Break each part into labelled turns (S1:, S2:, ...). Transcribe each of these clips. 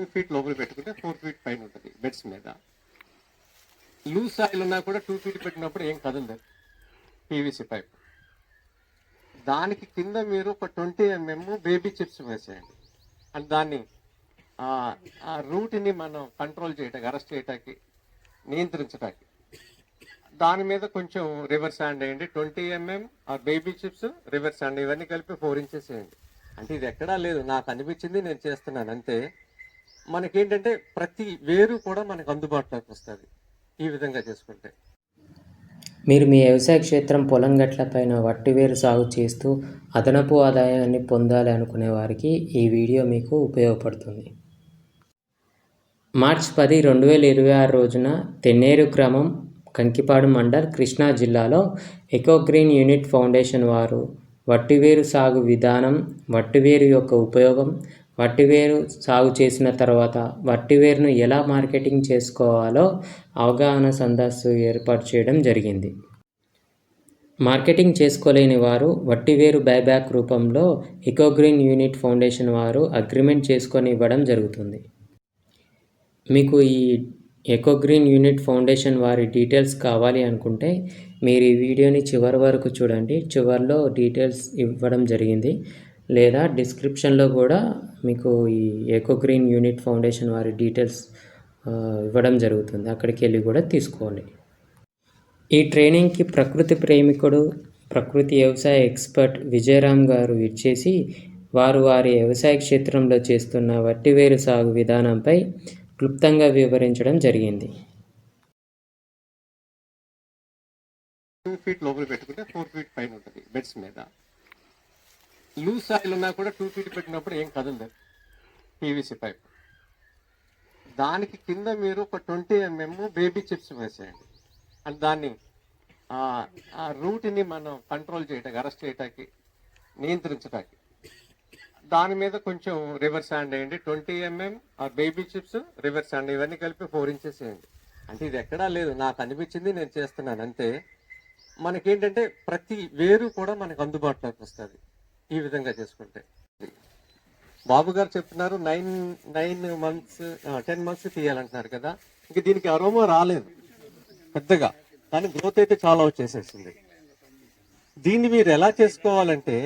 S1: 2 feet లోపల పెట్టుకుంటే 4 feet పైన ఉంటుంది బెడ్స్ మీద. లూజ్ సాయిల్ ఉన్నా కూడా 2 feet పెట్టినప్పుడు ఏం కదలదు పీవీసీ పైప్. దానికి కింద మీరు ఒక 20 mm బేబీ చిప్స్ వేసేయండి. అండ్ దాన్ని ఆ రూట్ని మనం కంట్రోల్ చేయటానికి, అరెస్ట్ చేయటానికి, నియంత్రించడానికి దాని మీద కొంచెం రివర్స్ హ్యాండ్ వేయండి. 20 mm ఆ బేబీ చిప్స్, రివర్స్ హ్యాండ్ ఇవన్నీ కలిపి 4 inches వేయండి. అంటే ఇది ఎక్కడా లేదు, నాకు అనిపించింది నేను చేస్తున్నాను అంతే. మనకేంటంటే ప్రతి వేరు కూడా మనకు అందుబాటులోకి వస్తుంది ఈ విధంగా చేసుకుంటే.
S2: మీరు మీ వ్యవసాయ క్షేత్రం పొలం గట్లపైన వట్టివేరు సాగు చేస్తూ అదనపు ఆదాయాన్ని పొందాలి అనుకునే వారికి ఈ వీడియో మీకు ఉపయోగపడుతుంది. మార్చి 10, 2026 రోజున తెన్నేరు గ్రామం, కంకిపాడు మండల్, కృష్ణా జిల్లాలో ఎకోగ్రీన్ యూనిట్ ఫౌండేషన్ వారు వట్టివేరు సాగు విధానం, వట్టివేరు యొక్క ఉపయోగం, వట్టివేరు సాగు చేసిన తర్వాత వట్టివేరును ఎలా మార్కెటింగ్ చేసుకోవాలో అవగాహన సదస్సు ఏర్పాటు చేయడం జరిగింది. మార్కెటింగ్ చేసుకోలేని వారు వట్టివేరు బైబ్యాక్ రూపంలో ఎకోగ్రీన్ యూనిట్ ఫౌండేషన్ వారు అగ్రిమెంట్ చేసుకొని ఇవ్వడం జరుగుతుంది. మీకు ఈ ఎకోగ్రీన్ యూనిట్ ఫౌండేషన్ వారి డీటెయిల్స్ కావాలి అనుకుంటే మీరు ఈ వీడియోని చివరి వరకు చూడండి. చివరిలో డీటెయిల్స్ ఇవ్వడం జరిగింది, లేదా డిస్క్రిప్షన్లో కూడా మీకు ఈ ఎకోగ్రీన్ యూనిట్ ఫౌండేషన్ వారి డీటెయిల్స్ ఇవ్వడం జరుగుతుంది. అక్కడికి వెళ్ళి కూడా తీసుకోండి. ఈ ట్రైనింగ్కి ప్రకృతి ప్రేమికుడు, ప్రకృతి వ్యవసాయ ఎక్స్పర్ట్ విజయరామ్ గారు ఇచ్చేసి వారి వ్యవసాయ క్షేత్రంలో చేస్తున్న వట్టివేరు సాగు విధానంపై క్లుప్తంగా వివరించడం జరిగింది.
S1: 2 feet లోపల పెట్టుకుంటే 4 feet పైన ఉంటుంది బెడ్స్ మీద. లూజ్ సాయిల్ ఉన్నా కూడా 2 feet పెట్టినప్పుడు ఏం కదలదు పీవీసీ పైప్. దానికి కింద మీరు ఒక 20 mm బేబీ చిప్స్ వేసేయండి. అండ్ దాన్ని ఆ రూట్ని మనం కంట్రోల్ చేయటానికి, అరెస్ట్ చేయటానికి, నియంత్రించడానికి దాని మీద కొంచెం రివర్స్ హ్యాండ్ వేయండి. 20 mm ఆ బేబీ చిప్స్, రివర్స్ హ్యాండ్ ఇవన్నీ కలిపి 4 inches వేయండి. అంటే ఇది ఎక్కడా లేదు, నాకు అనిపించింది నేను చేస్తున్నాను అంతే. మనకేంటంటే ప్రతి వేరు కూడా మనకు అందుబాటులోకి వస్తుంది ఈ విధంగా చేసుకుంటే. బాబు గారు చెప్తున్నారు 9 months 10 months తీయాలంటున్నారు కదా. ఇంక దీనికి అరోమా రాలేదు పెద్దగా, కానీ గ్రోత్ అయితే చాలా వచ్చేసేసింది. దీన్ని మీరు ఎలా చేసుకోవాలంటే,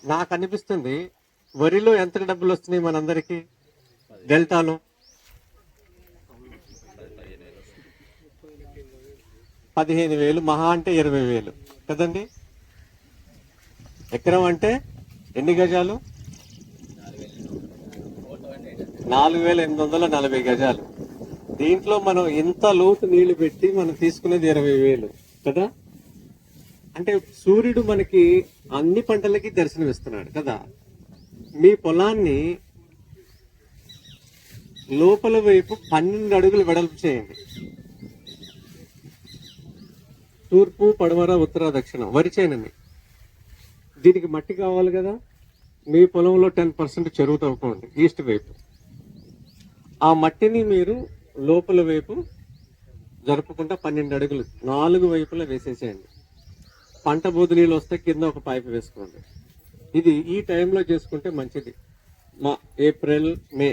S1: నాకు అనిపిస్తుంది వరిలో ఎంత డబ్బులు వస్తున్నాయి మనందరికీ డెల్టాలో? 15,000, మహా అంటే 20,000 కదండి. ఎకరం అంటే ఎన్ని గజాలు? 4,840 గజాలు. దీంట్లో మనం ఇంత లోతు నీళ్లు పెట్టి మనం తీసుకునేది 20,000 కదా. అంటే సూర్యుడు మనకి అన్ని పంటలకి దర్శనమిస్తున్నాడు కదా. మీ పొలాన్ని లోపల వైపు 12 అడుగులు వెడల్పు చేయండి. తూర్పు, పడమర, ఉత్తర, దక్షిణం వరి చేనండి. దీనికి మట్టి కావాలి కదా. మీ పొలంలో 10% చెరువు తవ్వుకోండి ఈస్ట్ వైపు. ఆ మట్టిని మీరు లోపల వైపు జరుపుకుంటా 12 అడుగులు 4 వైపులా వేసేసేయండి. పంట బోధు నీళ్ళు వస్తే కింద ఒక పైపు వేసుకోండి. ఇది ఈ టైంలో చేసుకుంటే మంచిది. ఏప్రిల్, మే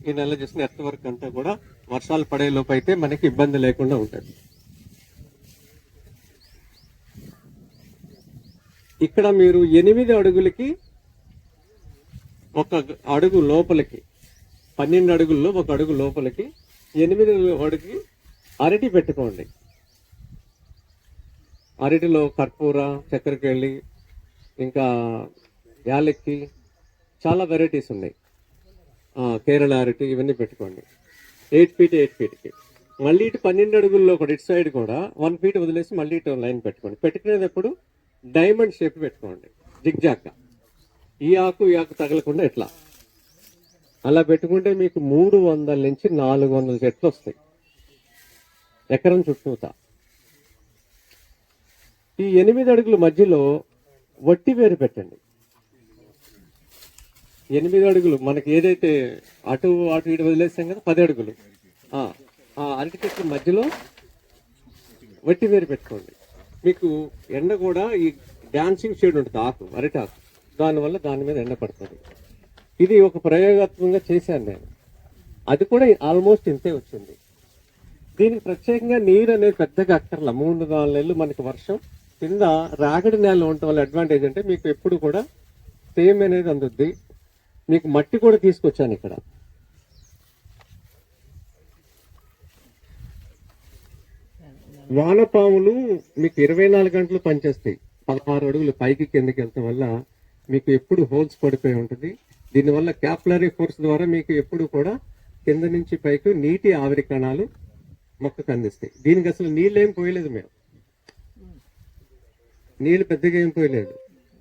S1: ఈ నెల చేసిన ఎర్త్ వర్క్ అంతా కూడా వర్షాలు పడే లోపు అయితే మనకి ఇబ్బంది లేకుండా ఉంటుంది. ఇక్కడ మీరు 8 అడుగులకి 1 అడుగు లోపలికి, 12 అడుగుల్లో 1 అడుగు లోపలికి, 8 అడుగుకి అరటి పెట్టుకోండి. అరటిలో కర్పూర, చక్కెరకేళి, ఇంకా యాలక్కి చాలా వెరైటీస్ ఉన్నాయి. కేరళ అరటి ఇవన్నీ పెట్టుకోండి. 8 feet 8 feetకి. మళ్ళీ ఇటు 12 అడుగుల్లో ఒకటి ఇటు సైడ్ కూడా 1 feet వదిలేసి మళ్ళీ ఇటు లైన్ పెట్టుకోండి. పెట్టుకునేటప్పుడు డైమండ్ షేప్ పెట్టుకోండి, జిగ్జాగ్గా. ఈ ఆకు తగలకుండా ఇట్లా అలా పెట్టుకుంటే మీకు 300 నుంచి 400 చెట్లు వస్తాయి ఎకరం చుట్టూతా. ఈ 8 అడుగుల మధ్యలో వట్టి వేరు పెట్టండి. 8 అడుగులు మనకి ఏదైతే అటు ఇటు వదిలేస్తాం కదా, 10 అడుగులు అరటి చెట్ల మధ్యలో వట్టి వేరు పెట్టుకోండి. మీకు ఎండ కూడా ఈ డాన్సింగ్ షేడ్ ఉంటుంది, అరటి ఆకు, దానివల్ల దాని మీద ఎండ పడుతుంది. ఇది ఒక ప్రయోగాత్మకంగా చేశాను నేను. అది కూడా ఆల్మోస్ట్ ఇంతే వచ్చింది. దీనికి ప్రత్యేకంగా నీరు అనేది పెద్దగా అక్కర్లా. 3-4 నెలలు మనకి వర్షం కింద రాగడి నేల ఉండటం వల్ల అడ్వాంటేజ్ అంటే మీకు ఎప్పుడు కూడా తేమ అనేది అందుద్ది. మీకు మట్టి కూడా తీసుకొచ్చాను ఇక్కడ. వానపాములు మీకు 24 గంటలు పనిచేస్తాయి. 16 అడుగులు పైకి కిందకి వెళ్తాం వల్ల మీకు ఎప్పుడు హోల్స్ పడిపోయి ఉంటుంది. దీనివల్ల క్యాపిలరీ ఫోర్స్ ద్వారా మీకు ఎప్పుడు కూడా కింద నుంచి పైకి నీటి ఆవిరి కణాలు మొక్కకు అందిస్తాయి. దీనికి అసలు నీళ్ళు ఏం పోయలేదు మేము, నీళ్ళు పెద్దగా ఏం పోయలేదు.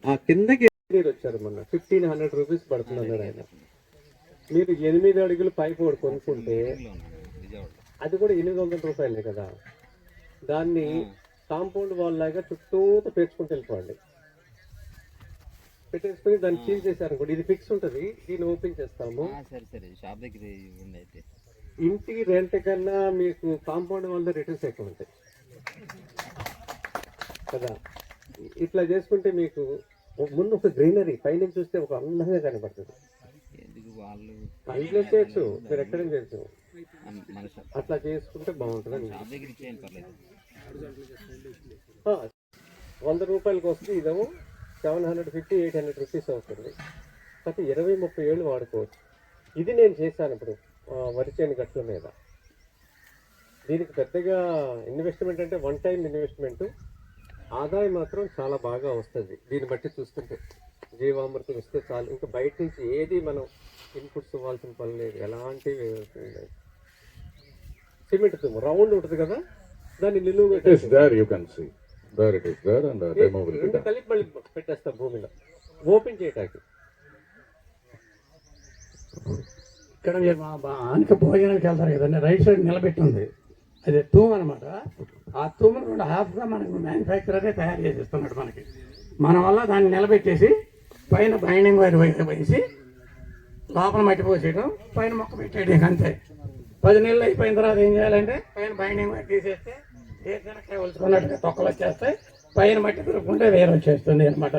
S1: ఆ కిందకి నీరు వచ్చారు మొన్న 1500 రూపీస్ పడుతుంది అన్నాడు ఆయన. మీరు 8 అడుగులు పైపు ఒకటి కొనుక్కుంటే అది కూడా 800 రూపాయలే కదా. దాన్ని కాంపౌండ్ వాల్ లాగా చుట్టూతో పేర్చుకుంటూ వెళ్ళిపోండి. పెట్టేసుకుని దాన్ని సీల్ చేశారు అనుకోండి, ఇది ఫిక్స్ ఉంటుంది. దీన్ని ఓపెన్ చేస్తాము. ఇంటి రెంట్ కన్నా మీకు కాంపౌండ్ వాళ్ళ రిటర్న్స్ ఎక్కువ ఉంటాయి కదా. ఇట్లా చేసుకుంటే మీకు ముందు ఒక గ్రీనరీ పైన చూస్తే ఒక అందంగా కనబడుతుంది. ఇంట్లో చేయొచ్చు, మీరు ఎక్కడైనా చేయొచ్చు. అట్లా చేసుకుంటే బాగుంటుంది. 100 రూపాయలకి వస్తుంది. ఇదేమో 750-800 రూపీస్ అవుతుంది. అయితే 20-30 ఏళ్ళు వాడుకోవచ్చు. ఇది నేను చేశాను ఇప్పుడు వరిచేను గట్ల మీద. దీనికి పెద్దగా ఇన్వెస్ట్మెంట్ అంటే వన్ టైం ఇన్వెస్ట్మెంట్, ఆదాయం మాత్రం చాలా బాగా వస్తుంది. దీన్ని బట్టి చూస్తుంటే జీవామృతం ఇస్తే చాలు, ఇంకా బయట నుంచి ఏది మనం ఇన్పుట్స్ ఇవ్వాల్సిన పని లేదు. ఎలాంటివి సిమెంట్ తుమ్ము రౌండ్ ఉంటుంది కదా, దాన్ని నిలువుగా రెండు కలిపి మళ్ళీ పెట్టేస్తాం భూమిలో ఓపెన్ చేయటానికి.
S3: ఇక్కడ మీరు మా ఆనక భోజనానికి వెళ్తారు కదండి, రైట్ సైడ్ నిలబెట్టింది అది తూము అనమాట. ఆ తూమును 2.5గా మనకు మ్యానుఫ్యాక్చరరే తయారు చేసి ఇస్తున్నాడు మనకి. మన వల్ల దాన్ని నిలబెట్టేసి పైన బైండింగ్ వైర్ వేసి లోపల మట్టి పోసేయడం, పైన మొక్క పెట్టేయడం అంతే. 10 నెలలు అయిపోయిన తర్వాత ఏం చేయాలంటే పైన బైండింగ్ వైర్ తీసేస్తే ఏ శనక్కాయ ఒలుచుకున్నట్టుగా తొక్కలు వచ్చేస్తాయి, పైన మట్టి దొరుకుంటే వేరు వచ్చేస్తుంది అనమాట.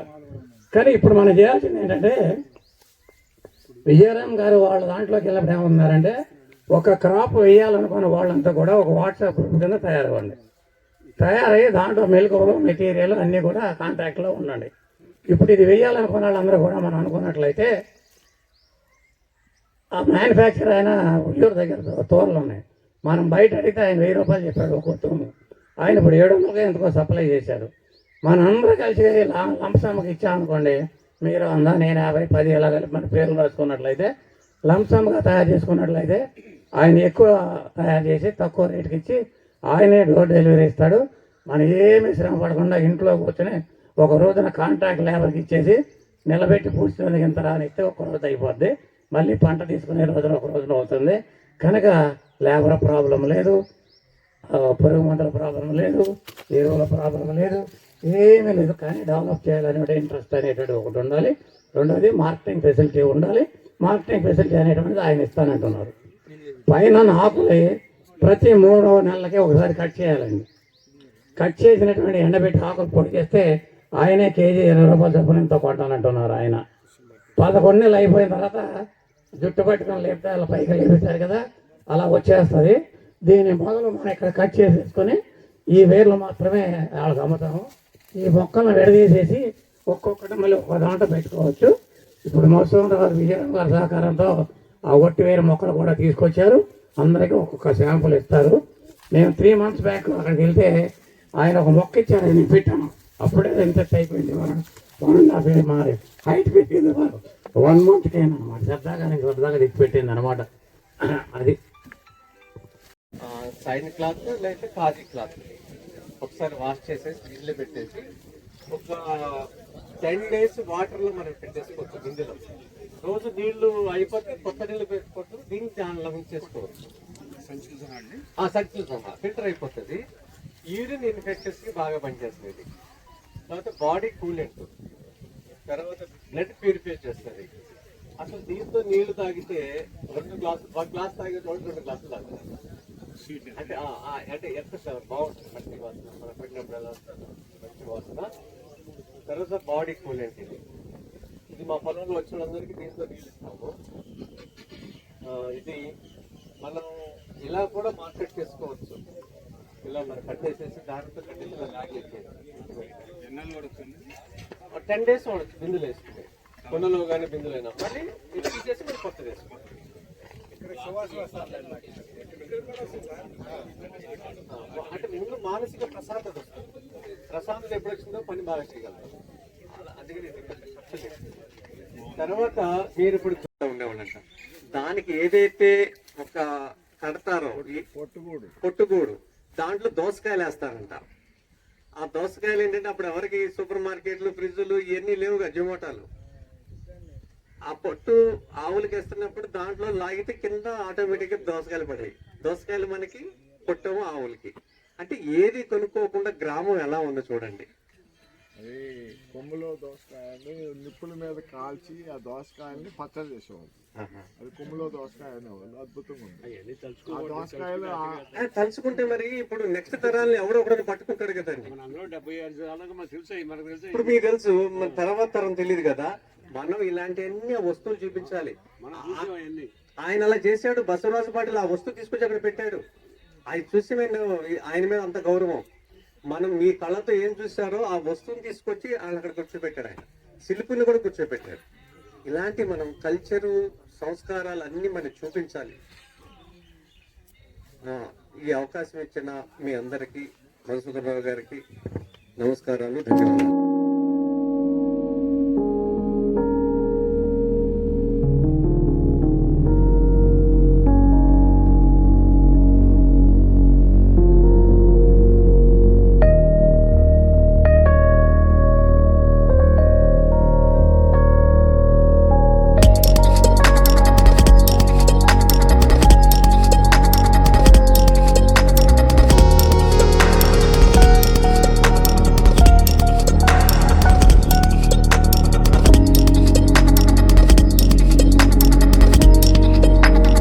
S3: కానీ ఇప్పుడు మనం చేయాల్సింది ఏంటంటే, విజయరామ్ గారు వాళ్ళ దాంట్లోకి వెళ్ళినప్పుడు ఏమన్నారంటే, ఒక క్రాప్ వేయాలనుకున్న వాళ్ళంతా కూడా ఒక వాట్సాప్ గ్రూప్ కింద తయారవ్వండి. తయారయ్యి దాంట్లో మెలకువలు మెటీరియల్ అన్నీ కూడా కాంటాక్ట్లో ఉండండి. ఇప్పుడు ఇది వేయాలనుకున్న వాళ్ళందరూ కూడా మనం అనుకున్నట్లయితే ఆ మ్యానుఫ్యాక్చర్ ఆయన ఉయ్యూరు దగ్గర తోరలు ఉన్నాయి. మనం బయట అడిగితే ఆయన 1000 రూపాయలు చెప్పాడు ఒక తూము. ఆయన ఇప్పుడు 700గా ఎంతకో సప్లై చేశారు. మనందరూ కలిసి లంపసమ్మకి ఇచ్చామనుకోండి, మీరు 100 నేను 50 10 ఇలా కలిపి మన పేర్లు రాసుకున్నట్లయితే లంపసమ్గా తయారు చేసుకున్నట్లయితే ఆయన ఎక్కువ తయారు చేసి తక్కువ రేటుకి ఇచ్చి ఆయనే డోర్ డెలివరీ ఇస్తాడు. మనం ఏమీ శ్రమ పడకుండా ఇంట్లో కూర్చొని ఒక రోజున కాంట్రాక్ట్ లేబర్కి ఇచ్చేసి నిలబెట్టి పూడ్చుకునేందుకు ఇంత రానిస్తే ఒక రోజు అయిపోద్ది. మళ్ళీ పంట తీసుకునే రోజున ఒక రోజున అవుతుంది. కనుక లేబర్ ప్రాబ్లం లేదు, పురుగు మందుల ప్రాబ్లం లేదు, ఎరువుల ప్రాబ్లం లేదు, ఏమీ లేదు. కానీ డెవలప్ చేయాలనే ఇంట్రెస్ట్ అనేటువంటి ఒకటి ఉండాలి. రెండోది మార్కెటింగ్ ఫెసిలిటీ ఉండాలి. మార్కెటింగ్ ఫెసిలిటీ అనేటువంటిది ఆయన ఇస్తానంటున్నారు. పైన ఆకులు ప్రతి 3 నెలలకే ఒకసారి కట్ చేయాలండి. కట్ చేసినటువంటి ఎండబెట్టి ఆకులు పొడి చేస్తే ఆయనే కేజీ 20 రూపాయలు చొప్పున ఎంతో కొంటానంటున్నారు ఆయన. 11 నెలలు అయిపోయిన తర్వాత జుట్టు పట్టుకొని లేపితే అలా పైకి లేపుతారు కదా, అలా వచ్చేస్తుంది. దీని మొదలు మనం ఇక్కడ కట్ చేసేసుకొని ఈ వేర్లు మాత్రమే వాళ్ళకి అమ్ముతాము. ఈ మొక్కలను విడదీసేసి ఒక్కొక్కటి మళ్ళీ ఒక దాంట్లో పెట్టుకోవచ్చు. ఇప్పుడు మోసం గారు విజయరామ్ గారి సహకారంతో ఆ ఒట్టి వేరు మొక్కలు కూడా తీసుకొచ్చారు. అందరికీ ఒక్కొక్క శాంపుల్ ఇస్తారు. నేను 3 months బ్యాక్ అక్కడికి వెళ్తే ఆయన ఒక మొక్క ఇచ్చారు, నేను పెట్టాను. అప్పుడే ఇంట్రెస్ట్ అయిపోయింది. 1.5 year మారి హైట్ పెట్టింది వారు 1 monthకి అనమాట. సరదాగా తెచ్చి పెట్టింది అనమాట. అది
S1: సైన్ క్లాత్ లేకపోతే ఖాదీ క్లాత్ ఒకసారి వాష్ చేసేసి నీళ్ళు పెట్టేసి ఒక 10 days వాటర్లో మనం పెట్టేసుకోవచ్చు. గింజలో రోజు నీళ్లు అయిపోతే కొత్త నీళ్ళు పెట్టుకోవచ్చు. దీన్ని దానిలో ఉంచేసుకోవచ్చు. సంచులు సహా ఫిల్టర్ అయిపోతుంది. యూరిన్ ఇన్ఫెక్షన్స్కి బాగా పనిచేస్తుంది. తర్వాత బాడీ కూలెంట్, తర్వాత బ్లడ్ ప్యూరిఫై చేస్తుంది. అసలు దీంతో నీళ్లు తాగితే 1 గ్లాస్ తాగే 2 గ్లాసులు తాగుతారు. అంటే ఎంత బాగుంటుంది మట్టి వాసన, మనం పెట్టినప్పుడు ఎలా వస్తుంది మట్టి వాసన. తర్వాత బాడీ కూలెంట్ ఇది. ఇది మా పొలంలో వచ్చిన వాళ్ళందరికీ దీంట్లో నీళ్ళు ఇస్తాము. ఇది మనం ఇలా కూడా మార్కెట్ చేసుకోవచ్చు. ఇలా మనం కట్టేసేసి దాంట్లో కట్టేసి ఇలా లాగేసేసి 10 days వాడచ్చు. బిందులు వేసుకుంటే కొండలో కానీ బిందులైనా మళ్ళీ ఇది తీసేసి మనం కొత్తది వేసుకోవాలి. అంటే ముందు మానసిక ప్రశాంతత వస్తుంది. ప్రశాంతత ఎప్పుడు వచ్చిందో పని బాగా చేయగలుగుతాం. అందుకని తర్వాత మీరు ఇప్పుడు ఉండేవాళ్ళంట దానికి ఏదైతే ఒక కడతారో ఈ పొట్టుగూడు దాంట్లో దోసకాయలు వేస్తారంట. ఆ దోసకాయలు ఏంటంటే అప్పుడు ఎవరికి సూపర్ మార్కెట్లు ఫ్రిడ్జ్లు ఇవన్నీ లేవుగా, జొమాటోలు. ఆ పొట్టు ఆవులకి వేస్తున్నప్పుడు దాంట్లో లాగితే కింద ఆటోమేటిక్ గా దోసకాయలు పడాయి. దోసకాయలు మనకి, పొట్టము ఆవులకి. అంటే ఏది కొనుక్కోకుండా గ్రామం ఎలా ఉందో చూడండి.
S4: అది కొమ్ములో దోసకాయని నిప్పుల మీద కాల్చి ఆ దోసకాయల్ని పచ్చడి చేసేవాళ్ళు. అది కొమ్ములో దోసకాయ అనేవాళ్ళు. అద్భుతంగా ఉంది ఆ దోసకాయలు.
S1: తలుచుకుంటే మరి ఇప్పుడు నెక్స్ట్ తరాలని ఎవడో ఒకడు పట్టుకుంటాడు కదండి. ఇప్పుడు మీకు తెలుసు, మన తర్వాత తరం తెలియదు కదా. మనం ఇలాంటి అన్ని వస్తువులు చూపించాలి. ఆయన అలా చేశాడు. బసవరాజు పాటిల్ ఆ వస్తువు తీసుకొచ్చి అక్కడ పెట్టాడు. ఆయన చూసి ఆయన మీద అంత గౌరవం. మనం మీ కళ్ళతో ఏం చూసారో ఆ వస్తువుని తీసుకొచ్చి ఆయన అక్కడ కూర్చోబెట్టాడు. ఆయన శిల్పుని కూడా కూర్చోబెట్టాడు. ఇలాంటి మనం కల్చరు, సంస్కారాలు అన్ని మనం చూపించాలి. ఈ అవకాశం ఇచ్చిన మీ అందరికీ, మధుసూదన్ రావు గారికి నమస్కారాలు, ధన్యవాదాలు.